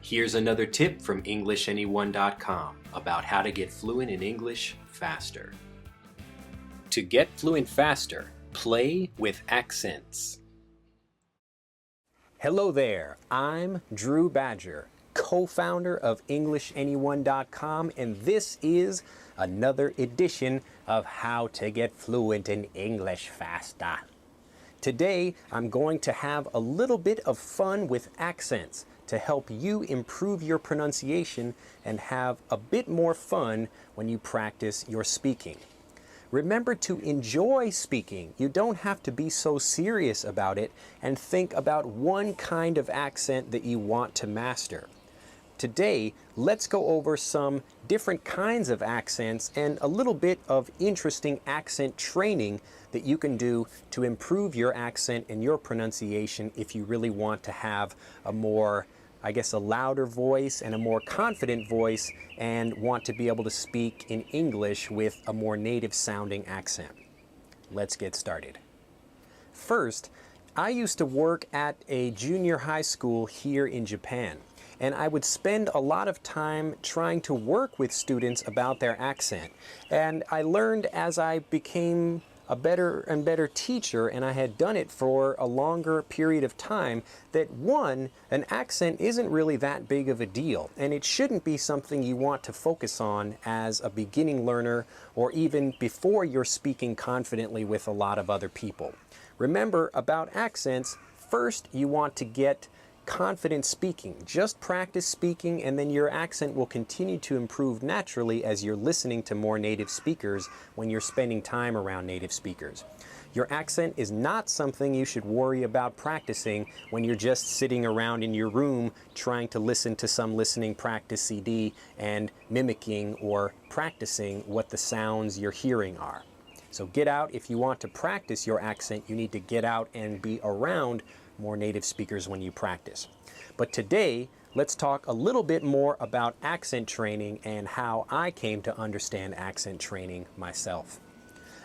Here's another tip from EnglishAnyone.com about how to get fluent in English faster. To get fluent faster, play with accents. Hello there, I'm Drew Badger, co-founder of EnglishAnyone.com, and this is another edition of How to Get Fluent in English Faster. Today, I'm going to have a little bit of fun with accents to help you improve your pronunciation and have a bit more fun when you practice your speaking. Remember to enjoy speaking. You don't have to be so serious about it, and think about one kind of accent that you want to master. Today, let's go over some different kinds of accents and a little bit of interesting accent training that you can do to improve your accent and your pronunciation if you really want to have a more, a louder voice and a more confident voice and want to be able to speak in English with a more native sounding accent. Let's get started. First, I used to work at a junior high school here in Japan, and I would spend a lot of time trying to work with students about their accent. And I learned as I became a better and better teacher, and I had done it for a longer period of time, that one, an accent isn't really that big of a deal, and it shouldn't be something you want to focus on as a beginning learner or even before you're speaking confidently with a lot of other people. Remember, about accents, first you want to get confident speaking. Just practice speaking, and then your accent will continue to improve naturally as you're listening to more native speakers when you're spending time around native speakers. Your accent is not something you should worry about practicing when you're just sitting around in your room trying to listen to some listening practice CD and mimicking or practicing what the sounds you're hearing are. So get out. If you want to practice your accent, you need to get out and be around more native speakers when you practice. But today, let's talk a little bit more about accent training and how I came to understand accent training myself.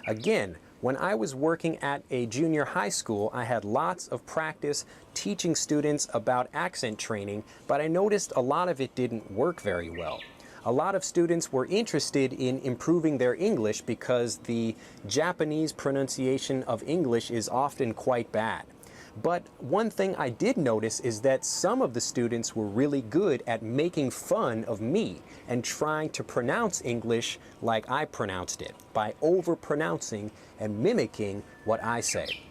Again, when I was working at a junior high school, I had lots of practice teaching students about accent training, but I noticed a lot of it didn't work very well. A lot of students were interested in improving their English because the Japanese pronunciation of English is often quite bad. But one thing I did notice is that some of the students were really good at making fun of me and trying to pronounce English like I pronounced it, by over-pronouncing and mimicking what I say.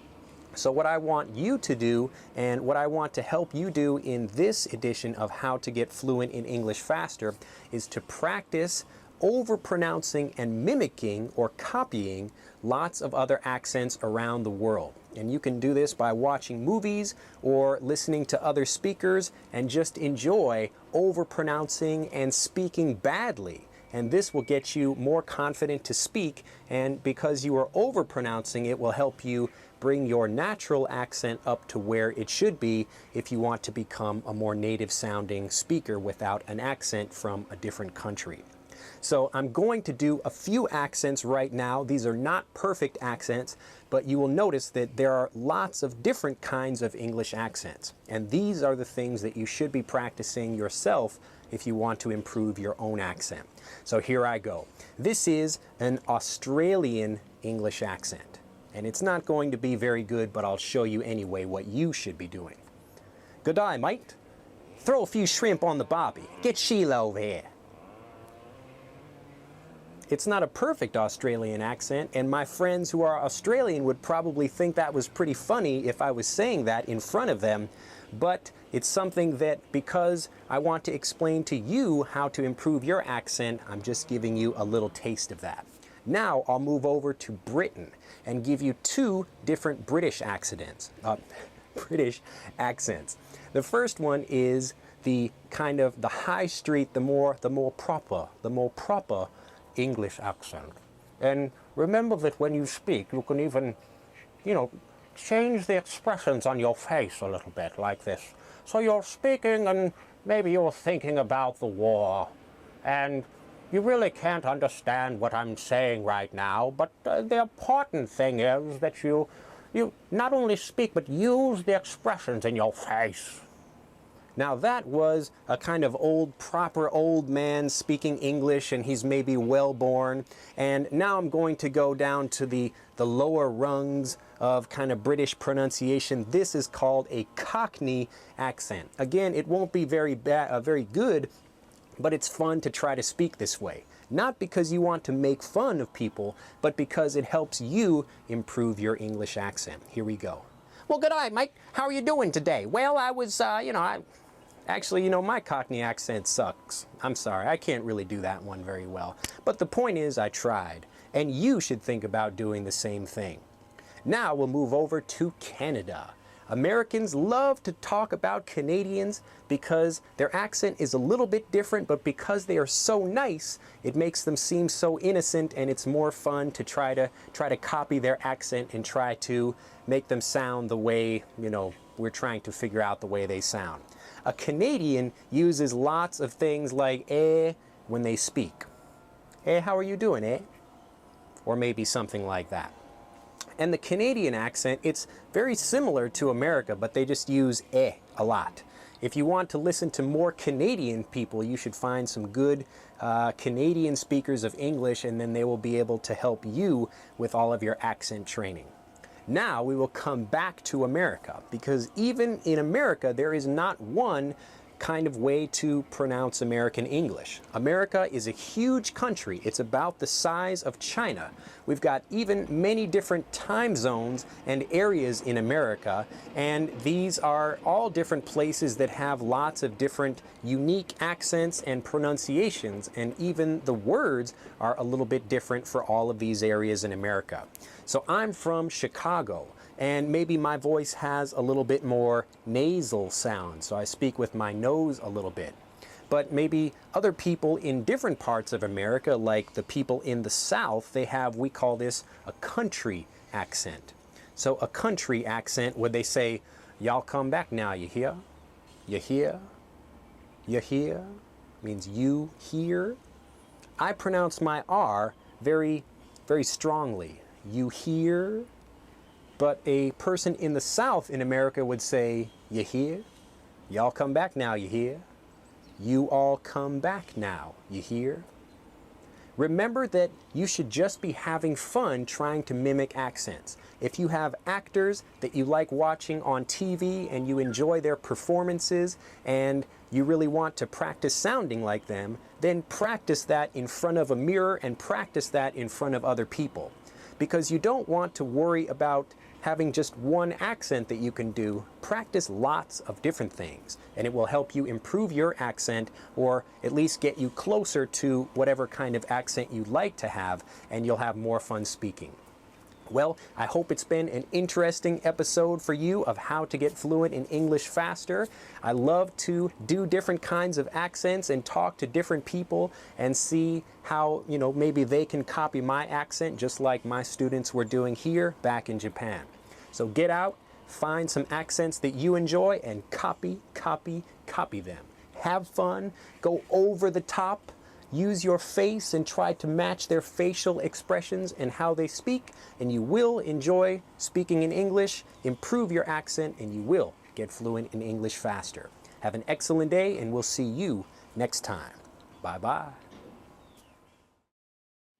So what I want you to do, and what I want to help you do in this edition of How to Get Fluent in English Faster, is to practice over-pronouncing and mimicking or copying lots of other accents around the world. And you can do this by watching movies or listening to other speakers and just enjoy over-pronouncing and speaking badly. And this will get you more confident to speak, and because you are over-pronouncing, it will help you bring your natural accent up to where it should be if you want to become a more native-sounding speaker without an accent from a different country. So I'm going to do a few accents right now. These are not perfect accents, but you will notice that there are lots of different kinds of English accents. And these are the things that you should be practicing yourself if you want to improve your own accent. So here I go. This is an Australian English accent. And it's not going to be very good, but I'll show you anyway what you should be doing. Good day, mate. Throw a few shrimp on the barbie. Get Sheila over here. It's not a perfect Australian accent, and my friends who are Australian would probably think that was pretty funny if I was saying that in front of them, but it's something that, because I want to explain to you how to improve your accent, I'm just giving you a little taste of that. Now I'll move over to Britain and give you two different British accents. The first one is the kind of the high street, the more proper English accent. And remember that when you speak, you can even, change the expressions on your face a little bit like this. So you're speaking and maybe you're thinking about the war, and you really can't understand what I'm saying right now, but the important thing is that you not only speak, but use the expressions in your face. Now that was a kind of proper old man speaking English, and he's maybe well-born. And now I'm going to go down to the lower rungs of kind of British pronunciation. This is called a Cockney accent. Again, it won't be very good, but it's fun to try to speak this way. Not because you want to make fun of people, but because it helps you improve your English accent. Here we go. Well, good day, mate. How are you doing today? Well, I was, actually, my Cockney accent sucks. I'm sorry, I can't really do that one very well. But the point is, I tried. And you should think about doing the same thing. Now we'll move over to Canada. Americans love to talk about Canadians because their accent is a little bit different, but because they are so nice, it makes them seem so innocent, and it's more fun to try to copy their accent and try to make them sound the way, we're trying to figure out the way they sound. A Canadian uses lots of things like eh when they speak. Eh, how are you doing, eh? Or maybe something like that. And the Canadian accent, it's very similar to America, but they just use eh a lot. If you want to listen to more Canadian people, you should find some good Canadian speakers of English, and then they will be able to help you with all of your accent training. Now we will come back to America, because even in America, there is not one kind of way to pronounce American English. America is a huge country. It's about the size of China. We've got even many different time zones and areas in America, and these are all different places that have lots of different unique accents and pronunciations, and even the words are a little bit different for all of these areas in America. So I'm from Chicago, and maybe my voice has a little bit more nasal sound, so I speak with my nose a little bit. But maybe other people in different parts of America, like the people in the South, we call this a country accent. So a country accent, where they say, y'all come back now, you hear? You hear? You hear? Means you hear. I pronounce my R very, very strongly. You hear? But a person in the South in America would say, you hear? Y'all come back now, you hear? You all come back now, you hear? Remember that you should just be having fun trying to mimic accents. If you have actors that you like watching on TV and you enjoy their performances and you really want to practice sounding like them, then practice that in front of a mirror and practice that in front of other people. Because you don't want to worry about having just one accent that you can do. Practice lots of different things, and it will help you improve your accent, or at least get you closer to whatever kind of accent you'd like to have, and you'll have more fun speaking. Well, I hope it's been an interesting episode for you of how to get fluent in English faster. I love to do different kinds of accents and talk to different people and see how, maybe they can copy my accent just like my students were doing here back in Japan. So get out, find some accents that you enjoy, and copy them. Have fun, go over the top. Use your face and try to match their facial expressions and how they speak, and you will enjoy speaking in English, improve your accent, and you will get fluent in English faster. Have an excellent day, and we'll see you next time. Bye-bye.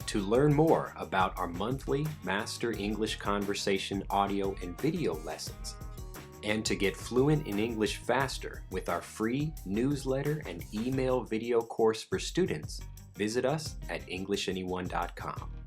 To learn more about our monthly Master English Conversation audio and video lessons, and to get fluent in English faster with our free newsletter and email video course for students, visit us at EnglishAnyone.com.